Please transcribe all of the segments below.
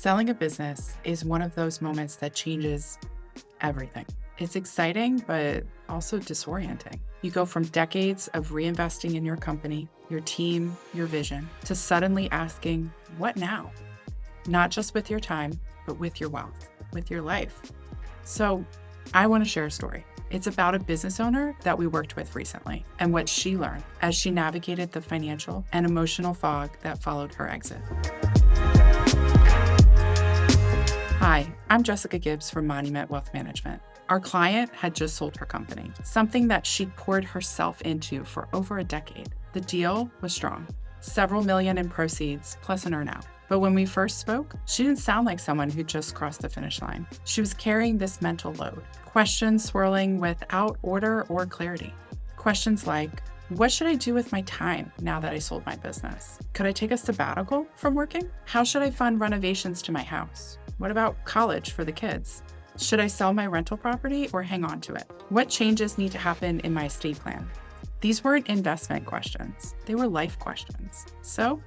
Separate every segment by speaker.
Speaker 1: Selling a business is one of those moments that changes everything. It's exciting, but also disorienting. You go from decades of reinvesting in your company, your team, your vision, to suddenly asking, what now? Not just with your time, but with your wealth, with your life. So I want to share a story. It's about a business owner that we worked with recently and what she learned as she navigated the financial and emotional fog that followed her exit. Hi, I'm Jessica Gibbs from Monument Wealth Management. Our client had just sold her company, something that she'd poured herself into for over a decade. The deal was strong, several million in proceeds plus an earnout. But when we first spoke, she didn't sound like someone who just crossed the finish line. She was carrying this mental load, questions swirling without order or clarity. Questions like, what should I do with my time now that I sold my business? Could I take a sabbatical from working? How should I fund renovations to my house? What about college for the kids? Should I sell my rental property or hang on to it? What changes need to happen in my estate plan? These weren't investment questions. They were life questions. So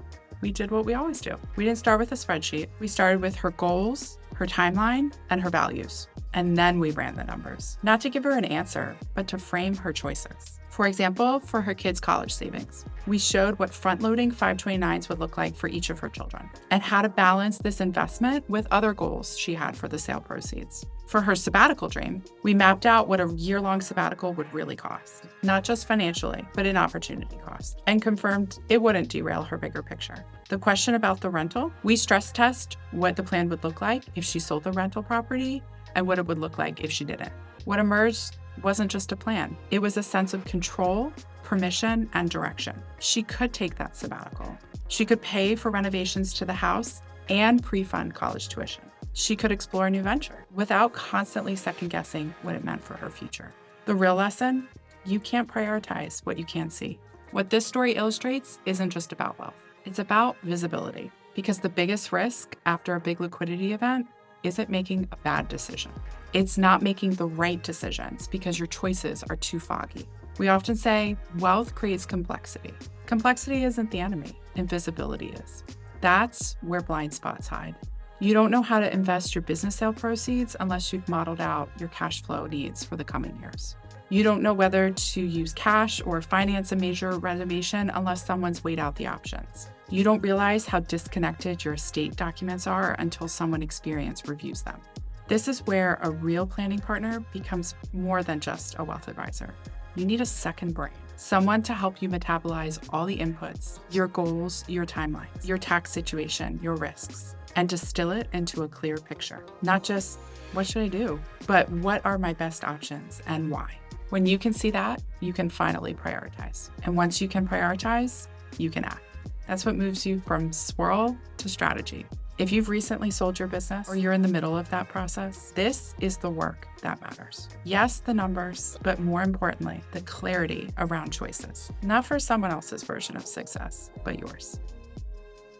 Speaker 1: we did what we always do. We didn't start with a spreadsheet. We started with her goals, her timeline, and her values. And then we ran the numbers, not to give her an answer, but to frame her choices. For example, for her kids' college savings, we showed what front-loading 529s would look like for each of her children and how to balance this investment with other goals she had for the sale proceeds. For her sabbatical dream, we mapped out what a year-long sabbatical would really cost, not just financially, but in opportunity cost, and confirmed it wouldn't derail her bigger picture. The question about the rental, we stress test what the plan would look like if she sold the rental property and what it would look like if she didn't. What emerged wasn't just a plan. It was a sense of control, permission, and direction. She could take that sabbatical. She could pay for renovations to the house and pre-fund college tuition. She could explore a new venture without constantly second-guessing what it meant for her future. The real lesson, you can't prioritize what you can't see. What this story illustrates isn't just about wealth. It's about visibility, because the biggest risk after a big liquidity event isn't making a bad decision. It's not making the right decisions because your choices are too foggy. We often say wealth creates complexity. Complexity isn't the enemy, invisibility is. That's where blind spots hide. You don't know how to invest your business sale proceeds unless you've modeled out your cash flow needs for the coming years. You don't know whether to use cash or finance a major renovation unless someone's weighed out the options. You don't realize how disconnected your estate documents are until someone experienced reviews them. This is where a real planning partner becomes more than just a wealth advisor. You need a second brain, someone to help you metabolize all the inputs, your goals, your timelines, your tax situation, your risks, and distill it into a clear picture. Not just, what should I do? But what are my best options and why? When you can see that, you can finally prioritize. And once you can prioritize, you can act. That's what moves you from swirl to strategy. If you've recently sold your business or you're in the middle of that process, this is the work that matters. Yes, the numbers, but more importantly, the clarity around choices. Not for someone else's version of success, but yours.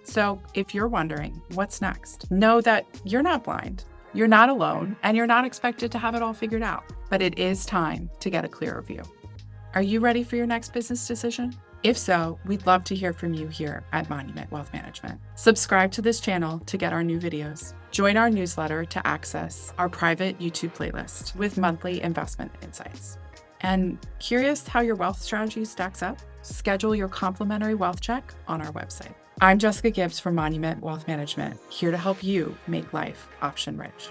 Speaker 1: So if you're wondering what's next, know that you're not blind, you're not alone, and you're not expected to have it all figured out. But it is time to get a clearer view. Are you ready for your next business decision? If so, we'd love to hear from you here at Monument Wealth Management. Subscribe to this channel to get our new videos. Join our newsletter to access our private YouTube playlist with monthly investment insights. And curious how your wealth strategy stacks up? Schedule your complimentary wealth check on our website. I'm Jessica Gibbs from Monument Wealth Management, here to help you make life option rich.